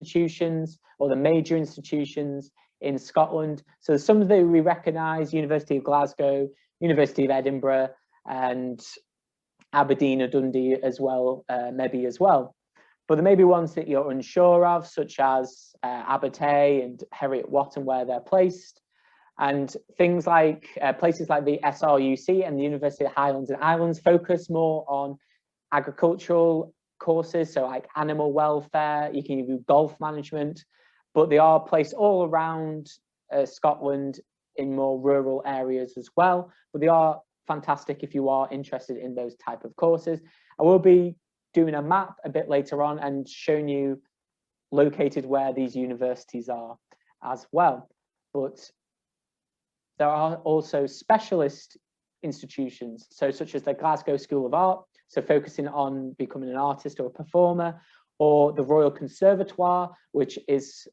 institutions or the major institutions in Scotland. So some that we recognise: University of Glasgow, University of Edinburgh, and Aberdeen or Dundee as well, maybe as well. But there may be ones that you're unsure of, such as Abertay and Heriot Wotton, where they're placed. And things like places like the SRUC and the University of Highlands and Islands focus more on agricultural courses, so like animal welfare. You can do golf management, but they are placed all around Scotland in more rural areas as well. But they are fantastic if you are interested in those type of courses. I will be doing a map a bit later on and showing you located where these universities are as well. But there are also specialist institutions, so such as the Glasgow School of Art, so focusing on becoming an artist or a performer, or the Royal Conservatoire, which is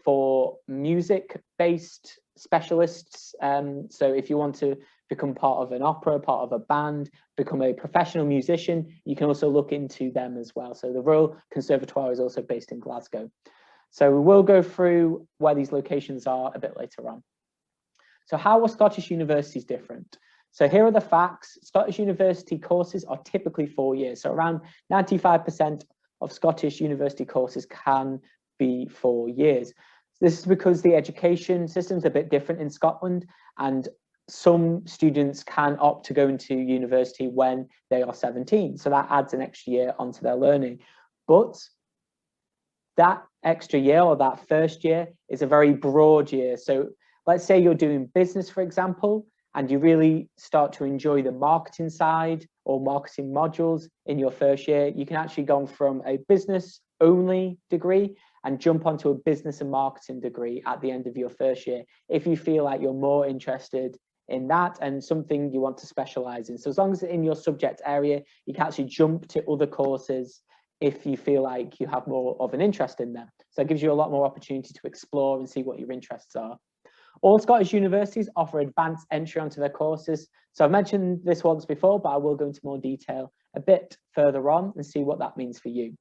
for music-based specialists. So if you want to become part of an opera, part of a band, become a professional musician, you can also look into them as well. So the Royal Conservatoire is also based in Glasgow. So we will go through where these locations are a bit later on. So how are Scottish universities different? So here are the facts. Scottish university courses are typically 4 years. So around 95% of Scottish university courses can be 4 years. This is because the education system is a bit different in Scotland, and some students can opt to go into university when they are 17. So that adds an extra year onto their learning. But that extra year, or that first year, is a very broad year. So let's say you're doing business, for example, and you really start to enjoy the marketing side or marketing modules in your first year. You can actually go from a business only degree and jump onto a business and marketing degree at the end of your first year, if you feel like you're more interested in that and something you want to specialize in. So as long as it's in your subject area, you can actually jump to other courses if you feel like you have more of an interest in them. So it gives you a lot more opportunity to explore and see what your interests are. All Scottish universities offer advanced entry onto their courses. So I've mentioned this once before, but I will go into more detail a bit further on and see what that means for you.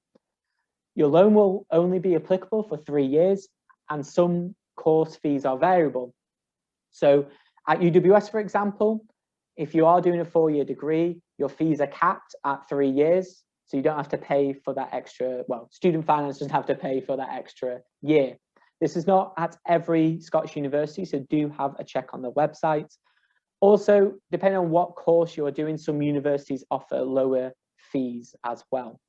Your loan will only be applicable for 3 years, and some course fees are variable. So at UWS, for example, if you are doing a 4-year degree, your fees are capped at 3 years. So you don't have to pay for that extra, well, student finance doesn't have to pay for that extra year. This is not at every Scottish university, so do have a check on the website. Also, depending on what course you're doing, some universities offer lower fees as well.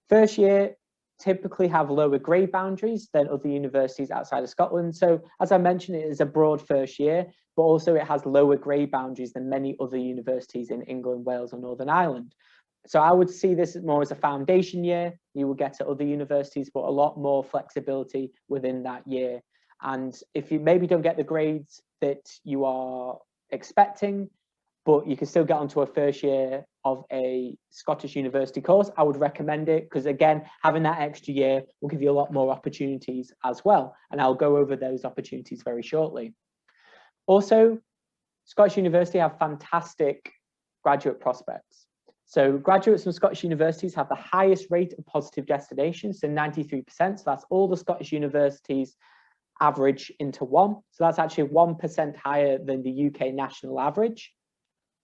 First year typically have lower grade boundaries than other universities outside of Scotland. So as I mentioned, it is a broad first year, but also it has lower grade boundaries than many other universities in England, Wales, or Northern Ireland. So I would see this more as a foundation year. You will get to other universities, but a lot more flexibility within that year. And if you maybe don't get the grades that you are expecting, but you can still get onto a first year of a Scottish university course, I would recommend it, because again, having that extra year will give you a lot more opportunities as well. And I'll go over those opportunities very shortly. Also, Scottish university have fantastic graduate prospects. So graduates from Scottish universities have the highest rate of positive destinations, so 93%. So that's all the Scottish universities average into one. So that's actually 1% higher than the UK national average.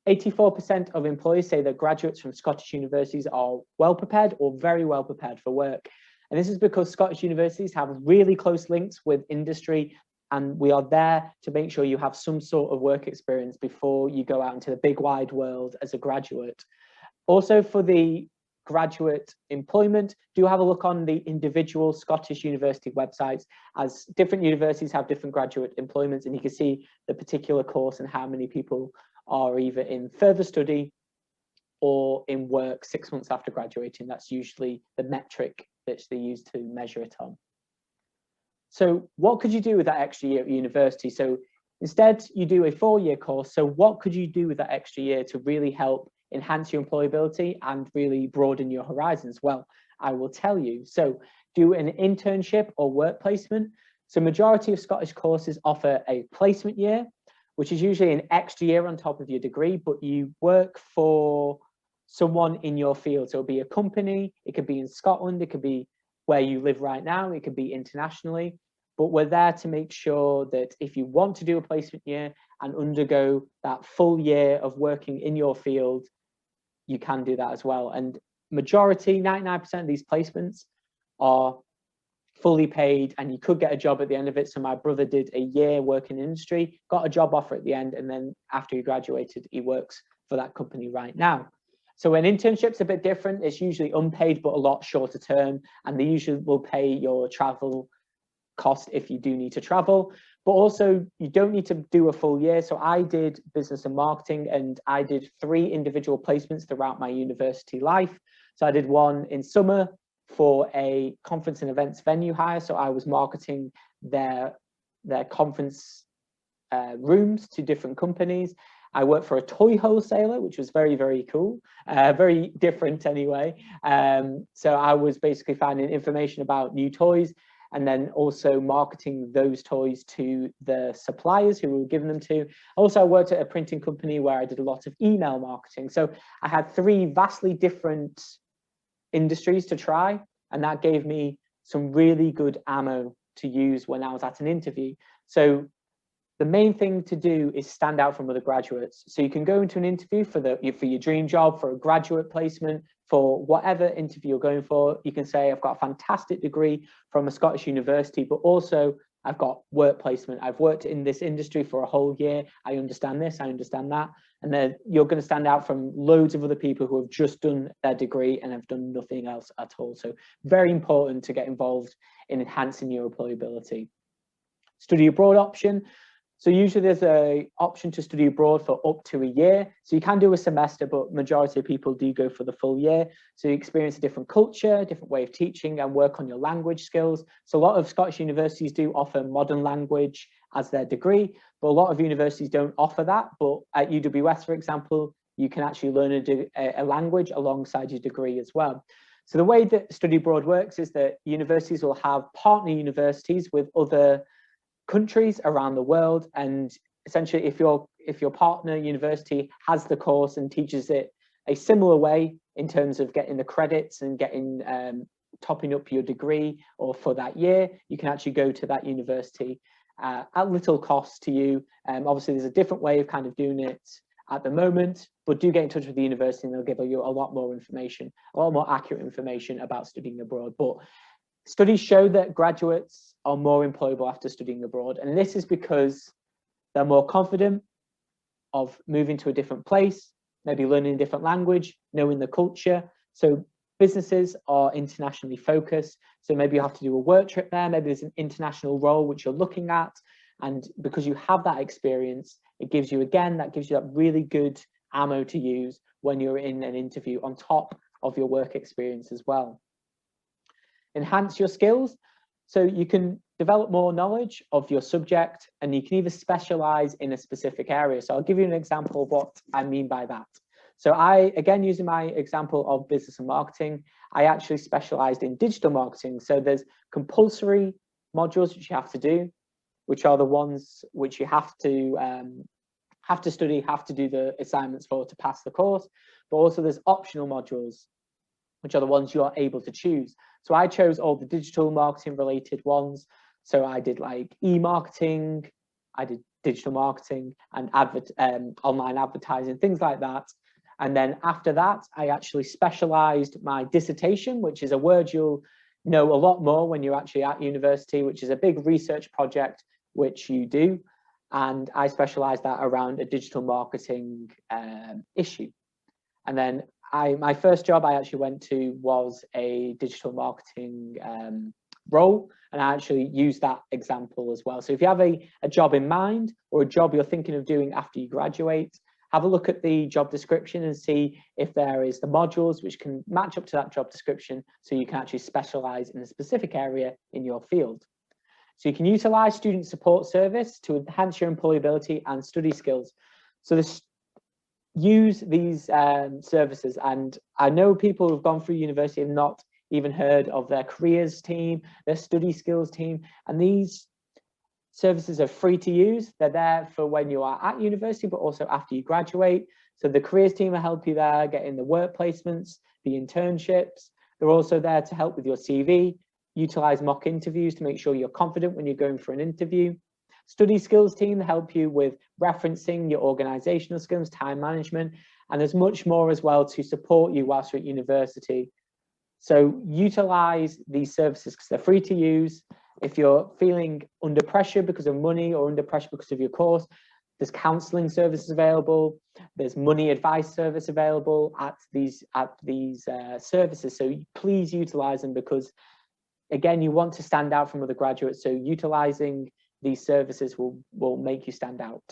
84% of employers say that graduates from Scottish universities are well prepared or very well prepared for work. And this is because Scottish universities have really close links with industry, and we are there to make sure you have some sort of work experience before you go out into the big wide world as a graduate. Also, for the graduate employment, do have a look on the individual Scottish university websites, as different universities have different graduate employments, and you can see the particular course and how many people are either in further study or in work 6 months after graduating. That's usually the metric that they use to measure it on. So what could you do with that extra year at university? So instead, you do a 4-year course. So what could you do with that extra year to really help enhance your employability and really broaden your horizons? Well, I will tell you. So do an internship or work placement. So majority of Scottish courses offer a placement year, which is usually an extra year on top of your degree, but you work for someone in your field. So it'll be a company, it could be in Scotland, it could be where you live right now, it could be internationally, but we're there to make sure that if you want to do a placement year and undergo that full year of working in your field, you can do that as well. And majority, 99% of these placements are fully paid, and you could get a job at the end of it. So my brother did a year working in industry, got a job offer at the end, and then after he graduated, he works for that company right now. So an internship's a bit different. It's usually unpaid, but a lot shorter term, and they usually will pay your travel cost if you do need to travel, but also you don't need to do a full year. So I did business and marketing, and I did 3 individual placements throughout my university life. So I did one in summer for a conference and events venue hire. So I was marketing their conference rooms to different companies. I worked for a toy wholesaler, which was very, very cool, very different anyway. So I was basically finding information about new toys, and then also marketing those toys to the suppliers who we were giving them to. Also, I worked at a printing company where I did a lot of email marketing. So I had 3 vastly different industries to try, and that gave me some really good ammo to use when I was at an interview. So the main thing to do is stand out from other graduates. So you can go into an interview for your dream job, for a graduate placement, for whatever interview you're going for. You can say, I've got a fantastic degree from a Scottish university, but also I've got work placement. I've worked in this industry for a whole year. I understand this, I understand that. And then you're going to stand out from loads of other people who have just done their degree and have done nothing else at all. So very important to get involved in enhancing your employability. Study abroad option. So usually there's an option to study abroad for up to a year. So you can do a semester, but majority of people do go for the full year. So you experience a different culture, a different way of teaching, and work on your language skills. So a lot of Scottish universities do offer modern language as their degree, but a lot of universities don't offer that. But at UWS, for example, you can actually learn a language alongside your degree as well. So the way that study abroad works is that universities will have partner universities with other countries around the world, and essentially if your partner university has the course and teaches it a similar way in terms of getting the credits and getting topping up your degree or for that year, you can actually go to that university at little cost to you. Obviously there's a different way of kind of doing it at the moment, but do get in touch with the university and they'll give you a lot more information, a lot more accurate information about studying abroad. But studies show that graduates are more employable after studying abroad, and this is because they're more confident of moving to a different place, maybe learning a different language, knowing the culture. So businesses are internationally focused, so maybe you have to do a work trip there, maybe there's an international role which you're looking at, and because you have that experience, it gives you that really good ammo to use when you're in an interview on top of your work experience as well. Enhance your skills. So you can develop more knowledge of your subject, and you can either specialize in a specific area. So I'll give you an example of what I mean by that. So again, using my example of business and marketing, I actually specialized in digital marketing. So there's compulsory modules which you have to do, which are the ones which you have to study, have to do the assignments for to pass the course. But also there's optional modules, which are the ones you are able to choose. So I chose all the digital marketing related ones. So I did like e-marketing, I did digital marketing and online advertising, things like that. And then after that, I actually specialized my dissertation, which is a word you'll know a lot more when you're actually at university, which is a big research project which you do. And I specialized that around a digital marketing issue. And then my first job I actually went to was a digital marketing role, and I actually used that example as well. So if you have a job in mind or a job you're thinking of doing after you graduate, have a look at the job description and see if there is the modules which can match up to that job description, so you can actually specialize in a specific area in your field. So you can utilize student support service to enhance your employability and study skills. So use these services, and I know people who've gone through university have not even heard of their careers team, their study skills team, and these services are free to use. They're there for when you are at university, but also after you graduate. So the careers team will help you there, getting the work placements, the internships. They're also there to help with your CV, utilize mock interviews to make sure you're confident when you're going for an interview. Study skills team help you with referencing, your organizational skills, time management, and there's much more as well to support you whilst you're at university. So utilize these services because they're free to use. If you're feeling under pressure because of money or under pressure because of your course, there's counseling services available. There's money advice service available at these services. So please utilize them because, again, you want to stand out from other graduates. So utilizing these services will make you stand out.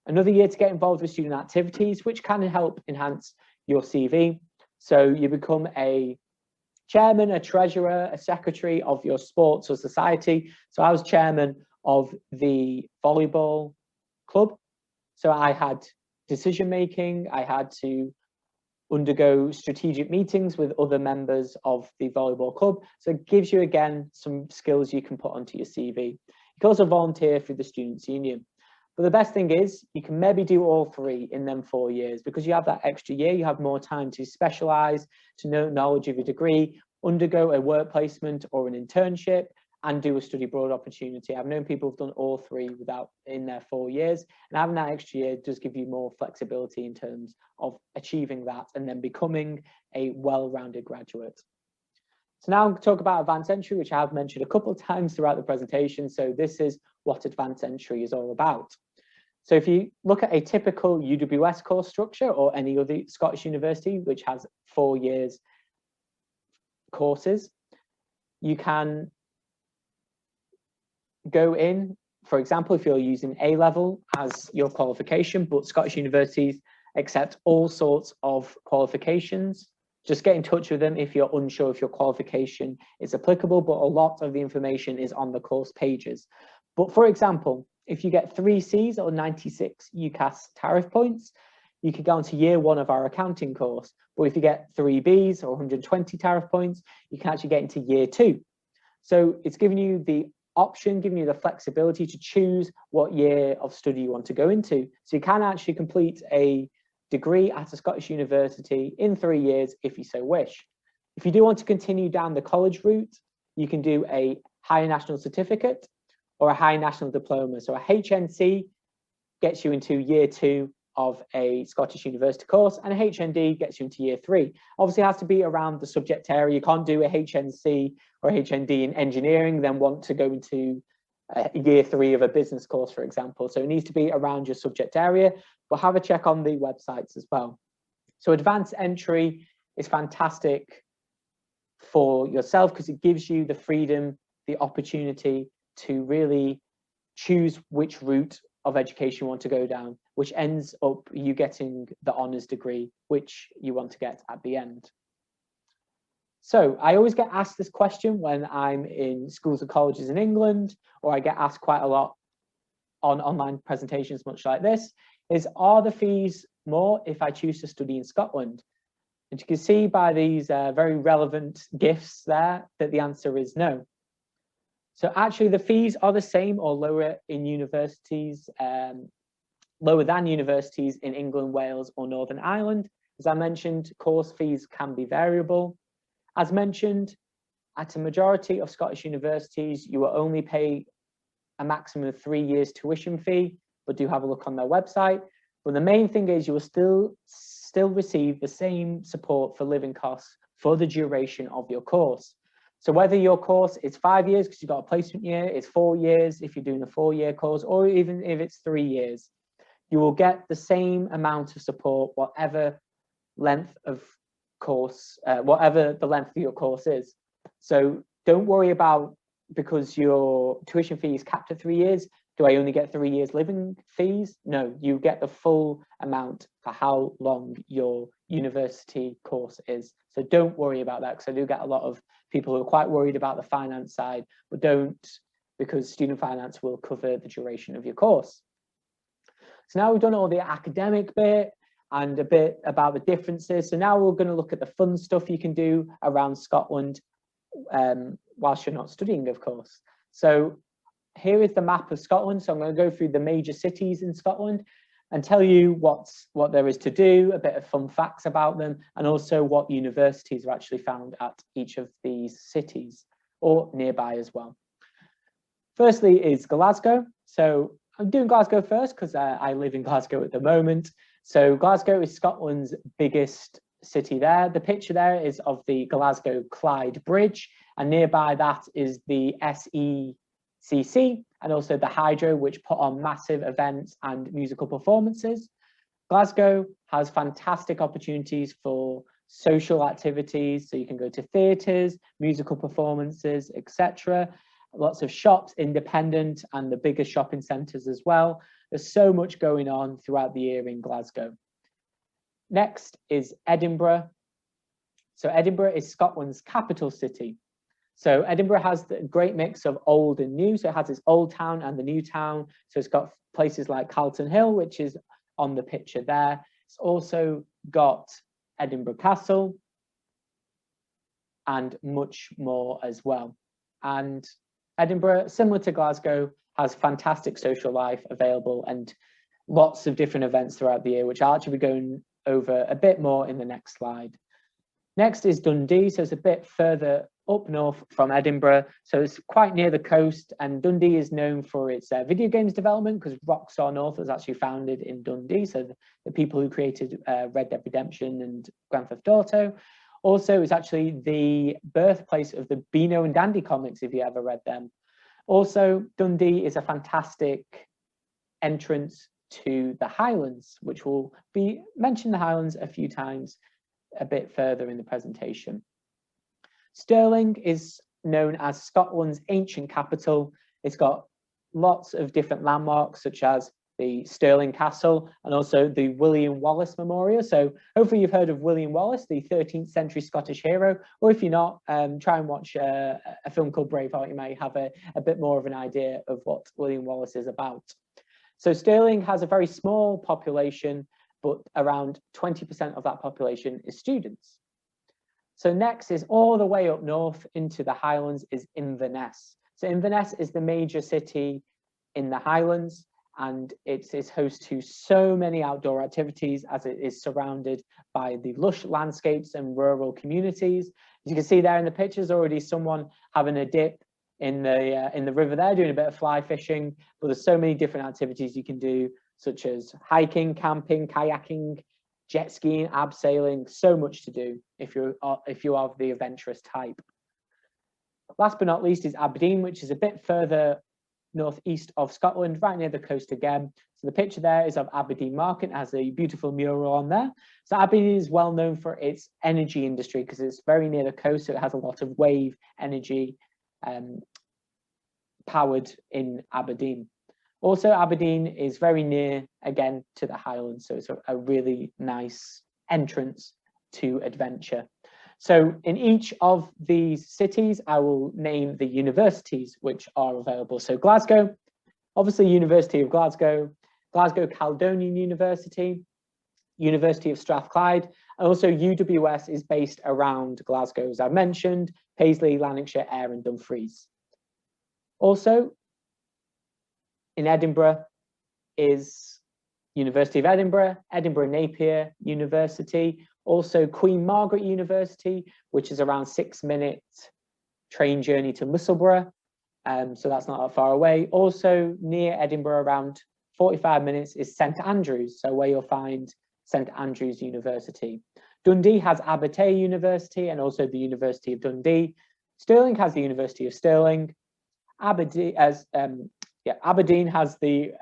Another year to get involved with student activities, which can help enhance your CV. So you become a chairman, a treasurer, a secretary of your sports or society. So I was chairman of the volleyball club. So I had decision making, I had to undergo strategic meetings with other members of the volleyball club. So it gives you, again, some skills you can put onto your CV. You can also volunteer through the Students' Union. But the best thing is you can maybe do all three in them 4 years because you have that extra year, you have more time to specialise, to know knowledge of your degree, undergo a work placement or an internship, and do a study abroad opportunity. I've known people who've done all three in their 4 years, and having that extra year does give you more flexibility in terms of achieving that and then becoming a well-rounded graduate. So now I'm going to talk about advanced entry, which I have mentioned a couple of times throughout the presentation. So this is what advanced entry is all about. So if you look at a typical UWS course structure or any other Scottish university, which has 4 years courses, you can go in, for example, if you're using A-level as your qualification, but Scottish universities accept all sorts of qualifications. Just get in touch with them if you're unsure if your qualification is applicable, but a lot of the information is on the course pages. But for example, if you get 3 Cs or 96 UCAS tariff points, you could go on to year 1 of our accounting course. But if you get 3 Bs or 120 tariff points, you can actually get into year 2. So it's giving you the option, giving you the flexibility to choose what year of study you want to go into. So you can actually complete a degree at a Scottish university in 3 years if you so wish. If you do want to continue down the college route, you can do a higher national certificate or a high national diploma. So a HNC gets you into year 2 of a Scottish university course, and a HND gets you into year 3. Obviously, it has to be around the subject area. You can't do a HNC or HND in engineering, then want to go into year 3 of a business course, for example. So it needs to be around your subject area, but have a check on the websites as well. So advanced entry is fantastic for yourself because it gives you the freedom, the opportunity to really choose which route of education you want to go down, which ends up you getting the honours degree, which you want to get at the end. So I always get asked this question when I'm in schools and colleges in England, or I get asked quite a lot on online presentations much like this, is are the fees more if I choose to study in Scotland? And you can see by these very relevant GIFs there that the answer is no. So actually the fees are the same or lower in universities, lower than universities in England, Wales or Northern Ireland. As I mentioned, course fees can be variable. As mentioned, at a majority of Scottish universities, you will only pay a maximum of 3 years tuition fee, but do have a look on their website. But the main thing is you will still receive the same support for living costs for the duration of your course. So whether your course is 5 years because you've got a placement year, it's 4 years if you're doing a 4-year course, or even if it's 3 years, you will get the same amount of support, whatever length of course, whatever the length of your course is. So don't worry about, because your tuition fee is capped at 3 years, do I only get 3 years living fees? No, you get the full amount for how long your university course is. So don't worry about that, because I do get a lot of people who are quite worried about the finance side, but don't, because student finance will cover the duration of your course. So now we've done all the academic bit and a bit about the differences. So now we're going to look at the fun stuff you can do around Scotland whilst you're not studying, of course. So here is the map of Scotland. So I'm going to go through the major cities in Scotland and tell you what there is to do, a bit of fun facts about them, and also what universities are actually found at each of these cities. or nearby as well. Firstly is Glasgow. So I'm doing Glasgow first because I live in Glasgow at the moment. So Glasgow is Scotland's biggest city there. The picture there is of the Glasgow Clyde Bridge, and nearby that is the SECC and also the Hydro, which put on massive events and musical performances. Glasgow has fantastic opportunities for social activities, so you can go to theatres, musical performances, etc. Lots of shops, independent and the bigger shopping centres as well. There's so much going on throughout the year in Glasgow. Next is Edinburgh. So Edinburgh is Scotland's capital city. So Edinburgh has the great mix of old and new. So it has its old town and the new town. So it's got places like Calton Hill, which is on the picture there. It's also got Edinburgh Castle and much more as well. And Edinburgh, similar to Glasgow, has fantastic social life available and lots of different events throughout the year, which I'll actually be going over a bit more in the next slide. Next is Dundee, so it's a bit further up north from Edinburgh, so it's quite near the coast, and Dundee is known for its video games development because Rockstar North was actually founded in Dundee, so the people who created Red Dead Redemption and Grand Theft Auto. Also, it's actually the birthplace of the Beano and Dandy comics, if you ever read them. Also, Dundee is a fantastic entrance to the Highlands, which will be mentioned the Highlands a few times a bit further in the presentation. Stirling is known as Scotland's ancient capital. It's got lots of different landmarks such as the Stirling Castle and also the William Wallace Memorial. So hopefully you've heard of William Wallace, the 13th century Scottish hero, or if you're not, try and watch a film called Braveheart. You might have a bit more of an idea of what William Wallace is about. So Stirling has a very small population, but around 20% of that population is students. So next is all the way up north into the Highlands is Inverness. So Inverness is the major city in the Highlands, and it's host to so many outdoor activities as it is surrounded by the lush landscapes and rural communities. As you can see there in the pictures, already someone having a dip in the river there, doing a bit of fly fishing, but there's so many different activities you can do, such as hiking, camping, kayaking, jet skiing, abseiling, so much to do if you are the adventurous type. Last but not least is Aberdeen, which is a bit further northeast of Scotland, right near the coast again. So the picture there is of Aberdeen Market, it has a beautiful mural on there. So Aberdeen is well known for its energy industry because it's very near the coast, so it has a lot of wave energy powered in Aberdeen. Also, Aberdeen is very near, again, to the Highlands, so it's a really nice entrance to adventure. So in each of these cities, I will name the universities which are available. So Glasgow, obviously University of Glasgow, Glasgow Caledonian University, University of Strathclyde, and also UWS is based around Glasgow, as I mentioned, Paisley, Lanarkshire, Ayr and Dumfries. Also, in Edinburgh is University of Edinburgh, Edinburgh Napier University, also Queen Margaret University, which is around 6-minute train journey to Musselburgh, so that's not that far away. Also near Edinburgh, around 45 minutes, is St Andrews, so where you'll find St Andrews University. Dundee has Abertay University and also the University of Dundee. Stirling has the University of Stirling. Aberdeen has the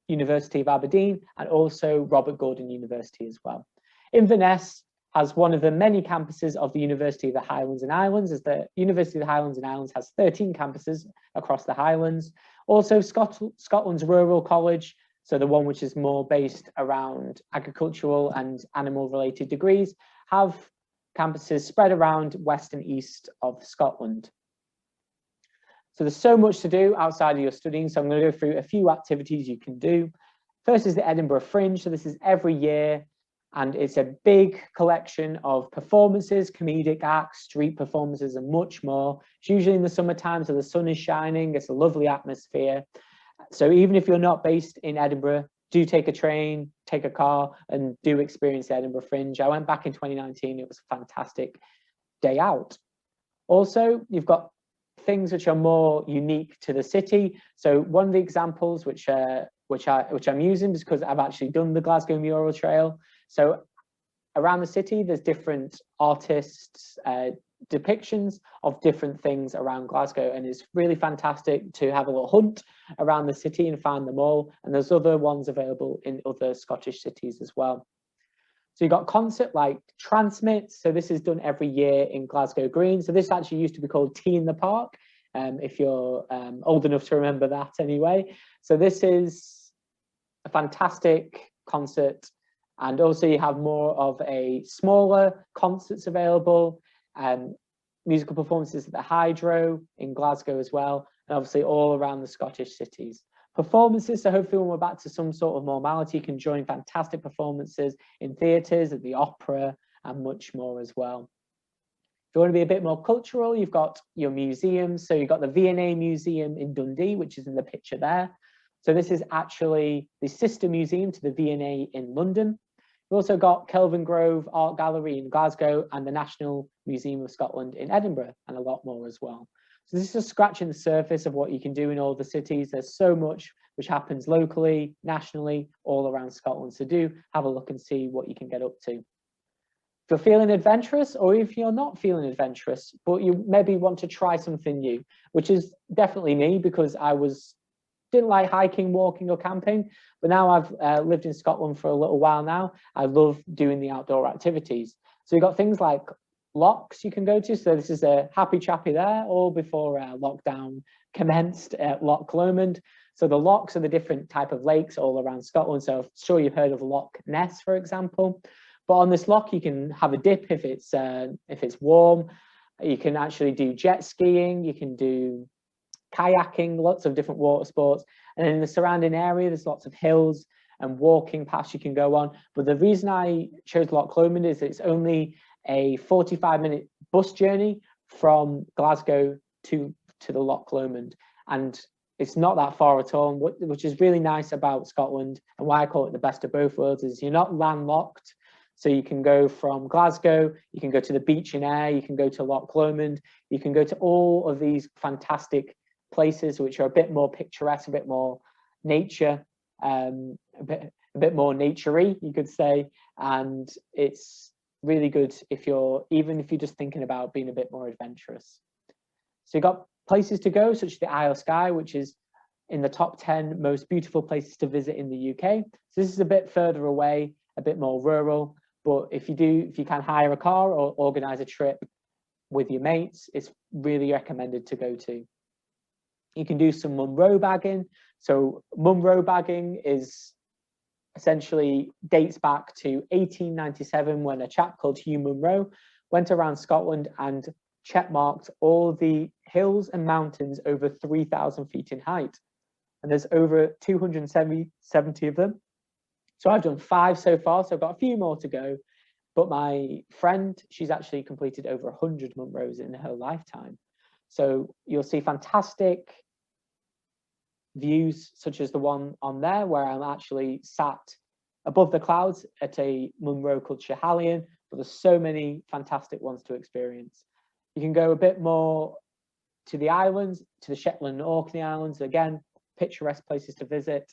University of Aberdeen and also Robert Gordon University as well. Inverness has one of the many campuses of the University of the Highlands and Islands, as the University of the Highlands and Islands has 13 campuses across the Highlands. Also Scotland's Rural College, so the one which is more based around agricultural and animal related degrees, have campuses spread around west and east of Scotland. So there's so much to do outside of your studying, so I'm going to go through a few activities you can do. First is the Edinburgh Fringe, so this is every year, and it's a big collection of performances, comedic acts, street performances, and much more. It's usually in the summertime, so the sun is shining, it's a lovely atmosphere. So even if you're not based in Edinburgh, do take a train, take a car, and do experience the Edinburgh Fringe. I went back in 2019, it was a fantastic day out. Also, you've got things which are more unique to the city. So one of the examples which I'm using is because I've actually done the Glasgow Mural Trail. So around the city, there's different artists' depictions of different things around Glasgow, and it's really fantastic to have a little hunt around the city and find them all. And there's other ones available in other Scottish cities as well. So you've got concept like Transmit. So this is done every year in Glasgow Green. So this actually used to be called Tea in the Park, if you're old enough to remember that anyway. So this is a fantastic concert. And also you have more of a smaller concerts available, musical performances at the Hydro in Glasgow as well, and obviously all around the Scottish cities. Performances, so hopefully when we're back to some sort of normality, you can join fantastic performances in theatres, at the opera, and much more as well. If you want to be a bit more cultural, you've got your museums. So you've got the V&A Museum in Dundee, which is in the picture there. So this is actually the sister museum to the V&A in London. We've also got Kelvin Grove Art Gallery in Glasgow and the National Museum of Scotland in Edinburgh, and a lot more as well. So this is just scratching the surface of what you can do in all the cities. There's so much which happens locally, nationally, all around Scotland. So do have a look and see what you can get up to. If you're feeling adventurous, or if you're not feeling adventurous, but you maybe want to try something new, which is definitely me, because I didn't like hiking, walking, or camping, but now I've lived in Scotland for a little while now. I love doing the outdoor activities. So you've got things like locks you can go to. So this is a Happy Chappy there, all before lockdown commenced at Loch Lomond. So the locks are the different type of lakes all around Scotland. So I'm sure you've heard of Loch Ness, for example. But on this loch, you can have a dip if it's warm. You can actually do jet skiing. You can do kayaking, lots of different water sports. And in the surrounding area, there's lots of hills and walking paths you can go on. But the reason I chose Loch Lomond is it's only a 45-minute bus journey from Glasgow to the Loch Lomond. And it's not that far at all, which is really nice about Scotland, and why I call it the best of both worlds is you're not landlocked. So you can go from Glasgow, you can go to the beach in Ayr, you can go to Loch Lomond, you can go to all of these fantastic places which are a bit more picturesque, a bit more nature, a bit more naturey, you could say. And it's really good even if you're just thinking about being a bit more adventurous. So you've got places to go, such as the Isle of Skye, which is in the top 10 most beautiful places to visit in the UK. So this is a bit further away, a bit more rural, but if you can hire a car or organize a trip with your mates, it's really recommended to go to. You can do some Munro bagging. So Munro bagging is essentially dates back to 1897, when a chap called Hugh Munro went around Scotland and checkmarked all the hills and mountains over 3,000 feet in height. And there's over 270 of them. So I've done 5 so far, so I've got a few more to go. But my friend, she's actually completed over 100 Munros in her lifetime. So you'll see fantastic views, such as the one on there, where I'm actually sat above the clouds at a Munro called Schiehallion, but there's so many fantastic ones to experience. You can go a bit more to the islands, to the Shetland and Orkney Islands, again, picturesque places to visit.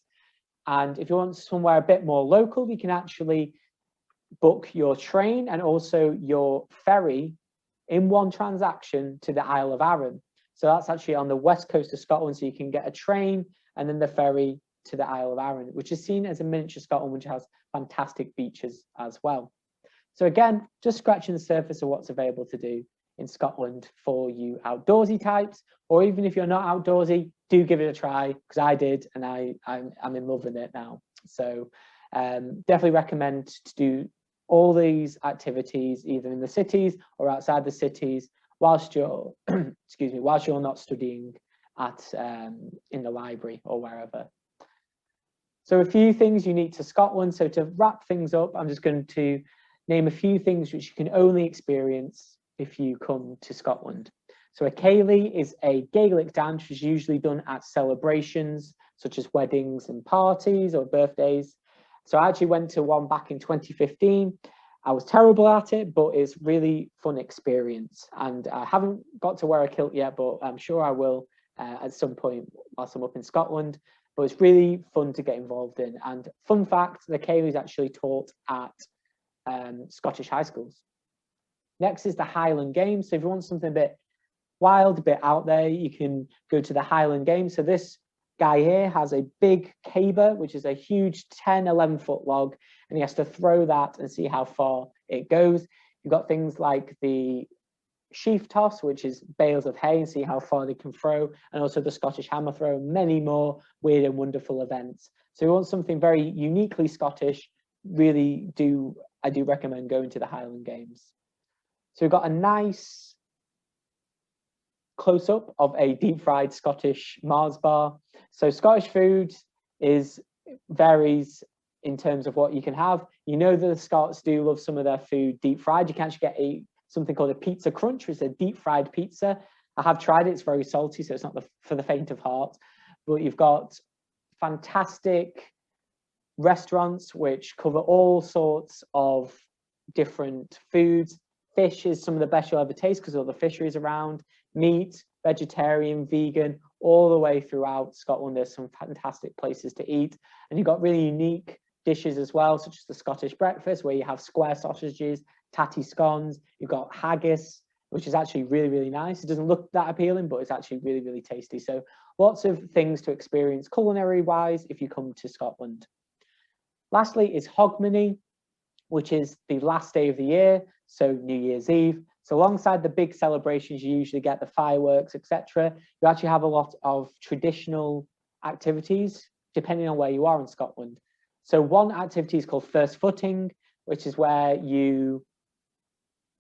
And if you want somewhere a bit more local, you can actually book your train and also your ferry in one transaction to the Isle of Arran. So that's actually on the west coast of Scotland. So you can get a train and then the ferry to the Isle of Arran, which is seen as a miniature Scotland, which has fantastic beaches as well. So again, just scratching the surface of what's available to do in Scotland for you outdoorsy types, or even if you're not outdoorsy, do give it a try, because I did, and I'm in love with it now. So definitely recommend to do all these activities either in the cities or outside the cities whilst you're excuse me, whilst you're not studying at in the library or wherever. So a few things unique to Scotland. So to wrap things up, I'm just going to name a few things which you can only experience if you come to Scotland. So a ceilidh is a Gaelic dance which is usually done at celebrations such as weddings and parties or birthdays. So I actually went to one back in 2015, I was terrible at it, but it's really fun experience. And I haven't got to wear a kilt yet, but I'm sure I will at some point whilst I'm up in Scotland. But it's really fun to get involved in. And fun fact, the Ceilidh is actually taught at Scottish high schools. Next is the Highland Games. So if you want something a bit wild, a bit out there, you can go to the Highland Games. So this guy here has a big caber, which is a huge 10, 11-foot log, and he has to throw that and see how far it goes. You've got things like the sheaf toss, which is bales of hay, and see how far they can throw, and also the Scottish hammer throw, many more weird and wonderful events. So we want something very uniquely Scottish, I do recommend going to the Highland Games. So we've got a nice close-up of a deep-fried Scottish Mars bar. So Scottish food varies in terms of what you can have. You know that the Scots do love some of their food deep-fried. You can actually get something called a pizza crunch, which is a deep-fried pizza. I have tried it. It's very salty, so it's not for the faint of heart. But you've got fantastic restaurants which cover all sorts of different foods. Fish is some of the best you'll ever taste because all the fisheries around. Meat, vegetarian, vegan, all the way throughout Scotland. There's some fantastic places to eat. And you've got really unique dishes as well, such as the Scottish breakfast, where you have square sausages, tatty scones. You've got haggis, which is actually really, really nice. It doesn't look that appealing, but it's actually really, really tasty. So lots of things to experience culinary-wise if you come to Scotland. Lastly is Hogmanay, which is the last day of the year, so New Year's Eve. So alongside the big celebrations, you usually get the fireworks, etc. You actually have a lot of traditional activities, depending on where you are in Scotland. So one activity is called first footing, which is where you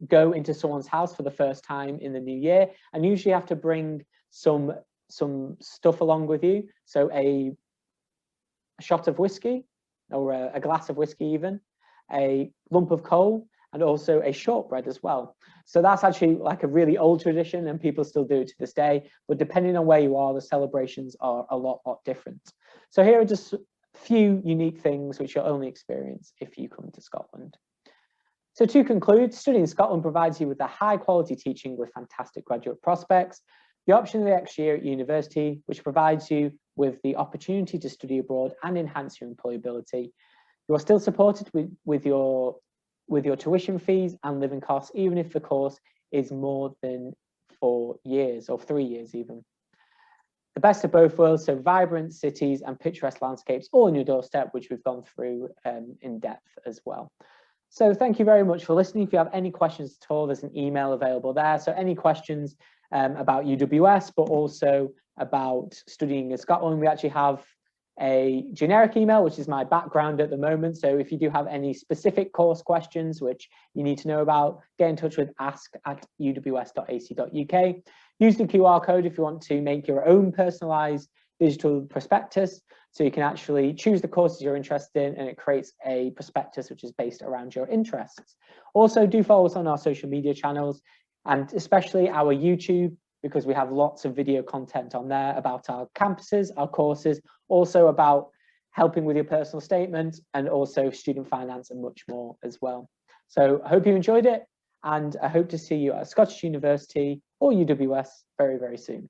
go into someone's house for the first time in the new year, and usually have to bring some stuff along with you. So a shot of whiskey, or a glass of whiskey even, a lump of coal, and also a shortbread as well. So that's actually like a really old tradition, and people still do it to this day, but depending on where you are, the celebrations are a lot different. So here are just a few unique things which you'll only experience if you come to Scotland. So to conclude, studying in Scotland provides you with a high quality teaching with fantastic graduate prospects, the option of the extra year at university, which provides you with the opportunity to study abroad and enhance your employability. You are still supported with your tuition fees and living costs, even if the course is more than 4 years or 3 years even. The best of both worlds, so vibrant cities and picturesque landscapes all on your doorstep, which we've gone through in depth as well. So thank you very much for listening. If you have any questions at all, there's an email available there. So any questions about UWS, but also about studying in Scotland, we actually have a generic email, which is my background at the moment. So if you do have any specific course questions which you need to know about, get in touch with ask@uws.ac.uk. Use the QR code if you want to make your own personalized digital prospectus. So you can actually choose the courses you're interested in, and it creates a prospectus which is based around your interests. Also, do follow us on our social media channels, and especially our YouTube, because we have lots of video content on there about our campuses, our courses, also about helping with your personal statement, and also student finance and much more as well. So I hope you enjoyed it, and I hope to see you at Scottish University or UWS very, very soon.